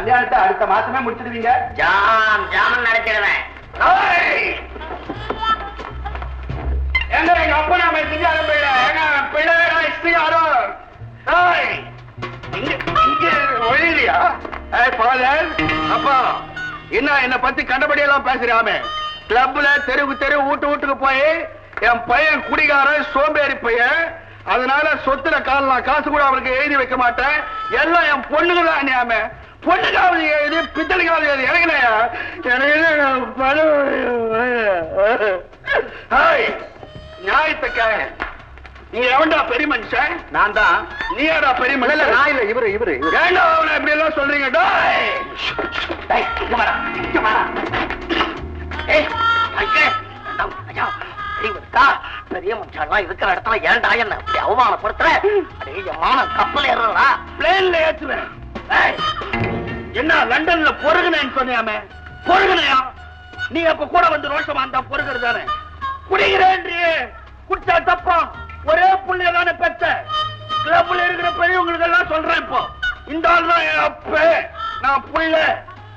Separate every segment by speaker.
Speaker 1: கல்யாணத்தை அடுத்த மாசமே முடிச்சிடுவீங்க.
Speaker 2: ஜாமன் நடத்திடுவேன்.
Speaker 1: எங்க எங்க அப்பா நாம சிங்காரம் பிள்ளை, எங்க பிள்ளை சிங்காரம். இங்க ஒழியா அப்பா என்ன பத்தி கண்டபடியெல்லாம் பேசுறாமே. கிளப்ல தெரு வீட்டுக்கு போய் என் பையன் குடிகாரன் சோம்பேறி பையன், அதனால சொத்துல காசு கூட அவனுக்கு எழுதி வைக்க மாட்டேன். எல்லாம் என் பொண்ணுங்க தான் அநியாம. பொண்ணுக்காவது எழுதி பித்தளைக்காவது எழுதி இறங்கலையா நியாயத்துக்காக நீ எவன்டா பெரிய மனுஷன்? நான் தான். நீ ஏடா பெரிய மனுஷன்? நான் இல்ல, இவரு ஏண்டா அவனை இப்படி எல்லாம் சொல்றீங்க?
Speaker 2: பெரிய மனுஷன் இருக்கிற இடத்துல ஏன்டா என்ன அப்படி அவமானப்படுத்துற? மானம் கப்பல் ஏறா
Speaker 1: பிளேன்ல ஏற்றுவேன். என்ன லண்டன்ல பொறுகுனேன்னு சொன்னியாமே, பொறுகுனையா? நீ அப்ப கூட வந்து ரோஷமா இருந்தா பொறுகிறது தானே. குடிக்கிறேன்றியே, குடிச்சா தப்பா? ஒரே புள்ளைய தானே பெத்த. கிளப்ல இருக்கிற பெரியவங்களுக்கு எல்லாம் சொல்றேன். இப்போ இந்த ஆள் தான் என் அப்ப, நான் புள்ள,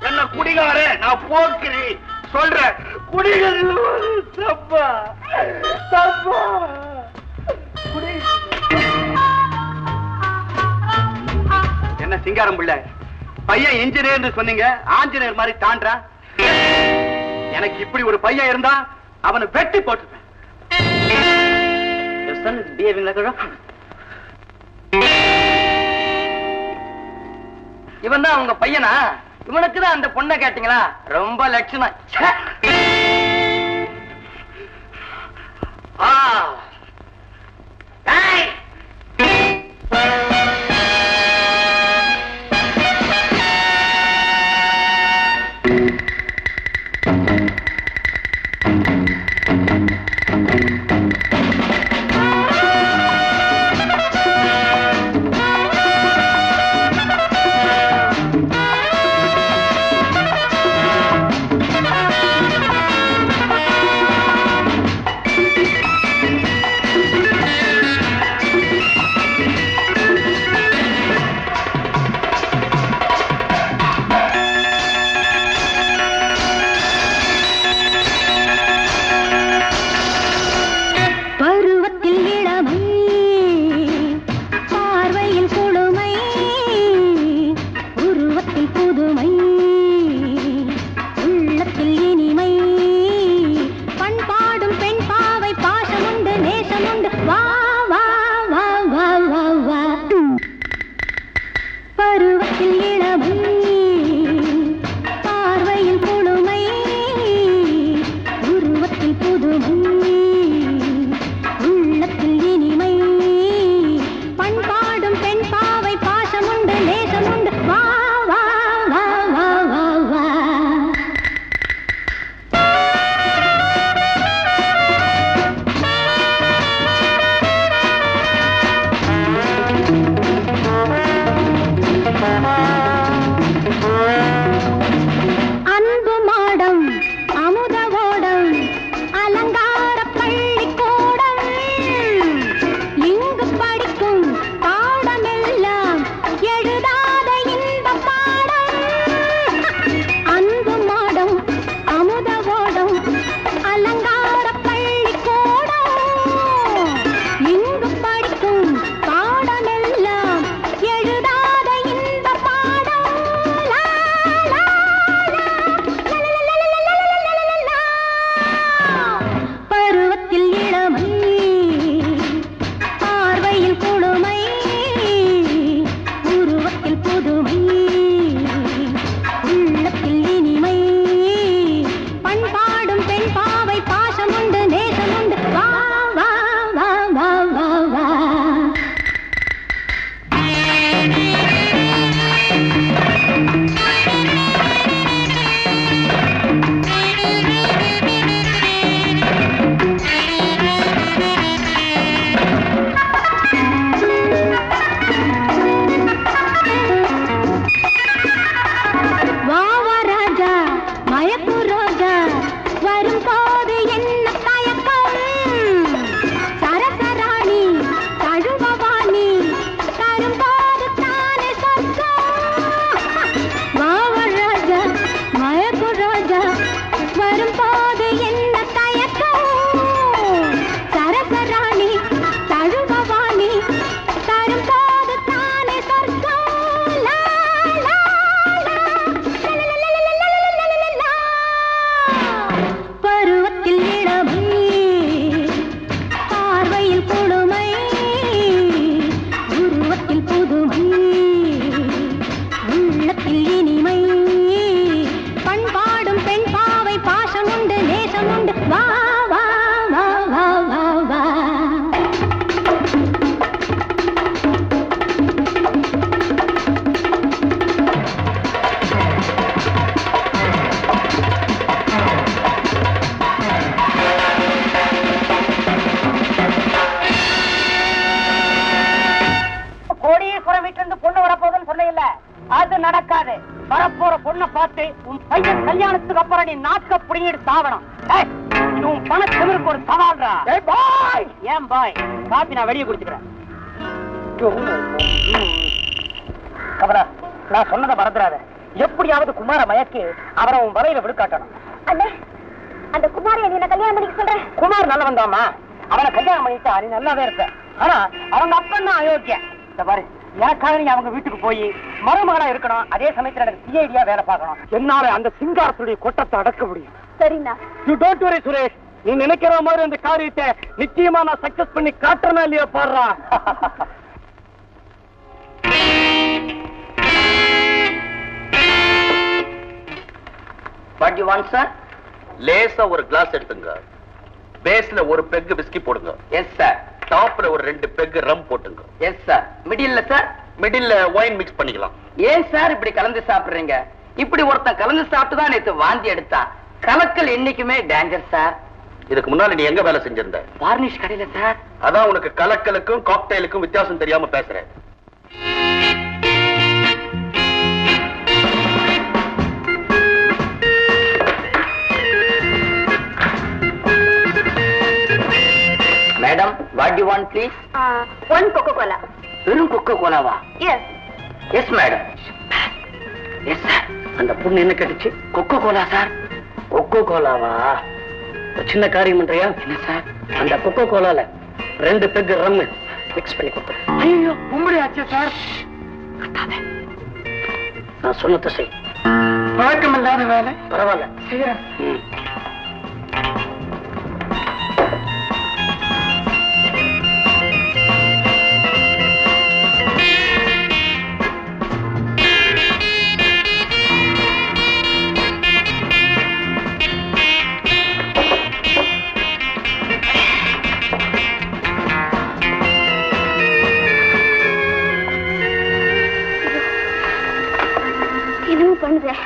Speaker 1: என்ன குடிகார, நான் போக்குறி சொல்றேன். குடிக்கிறது தப்பா? தப்பா? என்ன சிங்காரம் பிள்ளை பையன் இன்ஜினியர் சொன்னீங்க, ஆஞ்சநேயர் மாதிரி தாண்டா. எனக்கு இப்படி ஒரு பையன் இருந்தா அவனை வெட்டி போட்டுப்பேன்.
Speaker 2: இவன் தான் உங்க பையனா? இவனுக்கு தான் அந்த பொண்ணை கேட்டீங்களா? ரொம்ப லட்சணம். வரப்போற பொண்ணை பார்த்து உன் பையன் கல்யாணத்துக்கு அப்புறம் நீ நாக்க புடிங்கிட்டு சாவணும். உன் பணத்திற்கு ஒரு சவால்ரா. ஏன் பாய் காப்பி நான் வெளியே குடிச்சுக்கிறேன். கமலா, நான் சொன்னதை மறந்துடாத. எப்படியாவது குமார மயக்கி அவரை உன் வலையில விழுக்காட்டணும்.
Speaker 3: அண்ணே, அந்த குமாரை நீ கல்யாணம் பண்ணிக்க சொல்றேன்.
Speaker 2: குமார் நல்ல வந்தாமா, அவனை கல்யாணம் பண்ணிட்டா நீ நல்லாவே இருப்ப. ஆனா அவங்க அப்பன் தான் அயோக்கிய. இந்த பாரு, எனக்காக நீ அவங்க வீட்டுக்கு போய் மருமகளா இருக்கணும். அதே சமயத்துல எனக்கு சிஐடியா வேலை பார்க்கணும். என்னால அந்த சிங்காரத்துடைய கொட்டத்தை அடக்க முடியும்.
Speaker 3: சரிண்ணா.
Speaker 2: You don't worry Suresh. நீ நினைக்கிற மாதிரி அந்த காரியத்தை நிச்சயமா நான் சக்சஸ் பண்ணி காட்டுறேனா இல்லையா பாடுறா.
Speaker 1: What do you want, sir? லேசா ஒரு கிளாஸ் எடுத்துங்க. பேஸ்ல ஒரு பெக் விஸ்கி போடுங்க. Yes sir. டாப்ல ஒரு 2 பெக் ரம் போட்டுங்க. Yes sir. மிடில்ல சார்? மிடில்ல ஒயின் மிக்ஸ் பண்ணிக்கலாம்.
Speaker 2: ஏன் சார் இப்படி கலந்து சாப்பிடுறீங்க? இப்படி ஒருத்தன் கலந்து சாப்பிட்டு தான் நேத்து வாந்தி எடுத்தான். கலக்கல் என்னைக்குமே டேஞ்சர் சார்.
Speaker 1: இதுக்கு முன்னால நீ எங்க வேலை செஞ்சிருந்த?
Speaker 2: வார்னிஷ் கடையில சார்.
Speaker 1: அதான் உனக்கு கலக்கலுக்கும் காக்டெயிலுக்கும் வித்தியாசம் தெரியாம பேசுறேன்.
Speaker 2: Madam, what do you want please?
Speaker 3: One Coca-Cola.
Speaker 2: வெறும் கொக்கோ கோலாவா?
Speaker 3: Yes.
Speaker 2: Yes madam. Yes sir. அந்த பொண்ணு என்ன கேட்டுச்சு? Coca Cola sir. கொக்கோ கோலாவா? சின்ன காரியம் பண்றியா? என்ன சார்? அந்த கொக்கோ கோலால 2 பெக் ரம் மிக்ஸ் பண்ணி கொடுத்து. ஐயோ, உம்படி ஆச்சு சார். கட்டாதே. நான் சொன்னதை செய். பழக்கம் இல்லாத வேலை. பரவாயில்ல, செய்யறேன்.
Speaker 3: பண்ணுறேன்.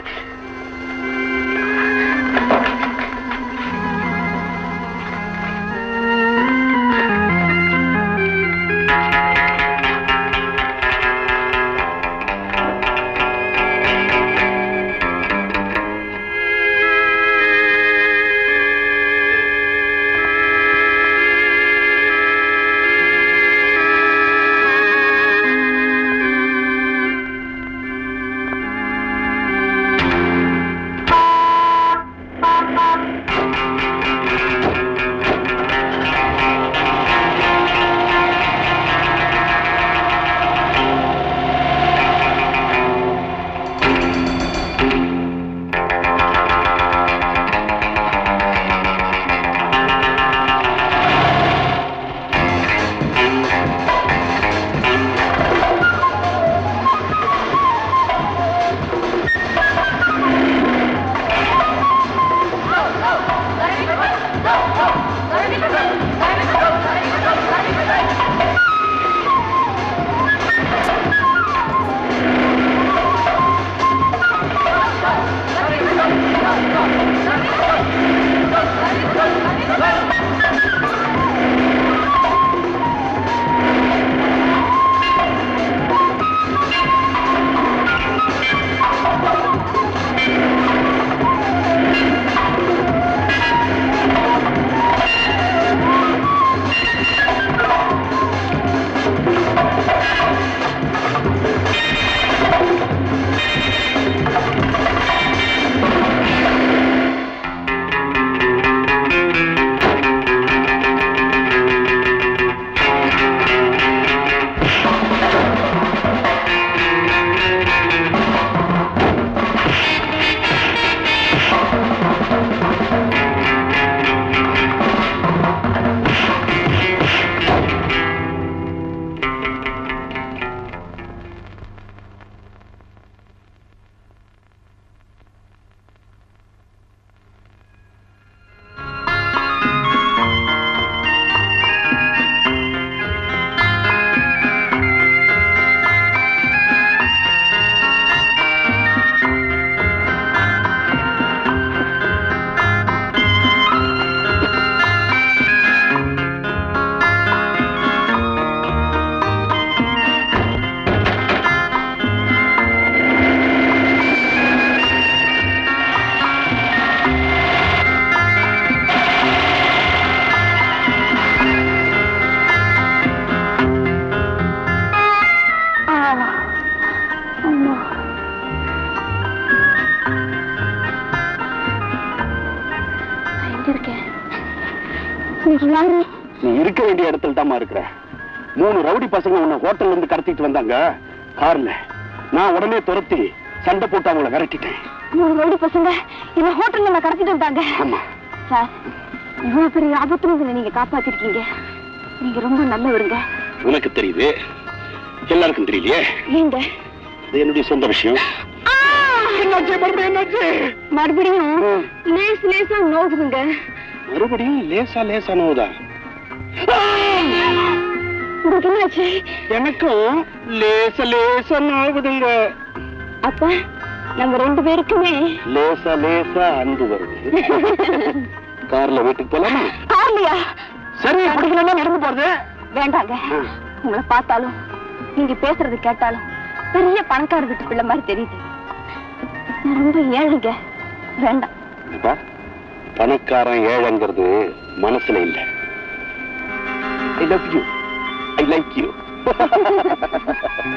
Speaker 1: நீ இருக்க வேண்டிய இடத்துல தாமா இருக்கிற. 3 ரவுடி பசங்க உன்னை ஹோட்டல்ல இருந்து கடத்திட்டு வந்தாங்க கார்ல. நான் உடனே துரத்தி சண்டை போட்டு அவங்கள விரட்டிட்டேன்.
Speaker 3: 3 ரவுடி பசங்க இந்த ஹோட்டல்ல நான் கடத்திட்டு வந்தாங்க.
Speaker 1: ஆமா
Speaker 3: சார், இவ்வளவு பெரிய ஆபத்துல நீங்க காப்பாத்திருக்கீங்க. நீங்க ரொம்ப நல்லவருங்க.
Speaker 1: உனக்கு தெரியுது, எல்லாருக்கும் தெரியலையே.
Speaker 3: ஏங்க?
Speaker 1: இது என்னுடைய சொந்த விஷயம்.
Speaker 3: மறுபடியும் லேசா நோக்குதுங்க.
Speaker 1: மறுபடியும் லேசா நோவுதா?
Speaker 3: உங்களுக்கு என்னாச்சு?
Speaker 1: எனக்கும் லேசா நோவுதுங்க.
Speaker 3: அப்ப நம்ம 2 பேருக்குமே
Speaker 1: லேசா அன்பு வருது. கார்ல வீட்டுக்கு போலாமா?
Speaker 3: கார்லையா?
Speaker 1: சரி, பிடிக்கலன்னா நடந்து போறது.
Speaker 3: வேண்டாங்க. உங்களை பார்த்தாலும் நீங்க பேசுறது கேட்டாலும் பெரிய பணக்கார வீட்டு பிள்ளை மாதிரி தெரியுது. நான் ரொம்ப ஏழைங்க. வேண்டாம்.
Speaker 1: பணக்காரன் ஏழைங்கிறது மனசுல இல்ல. I love you. I like you.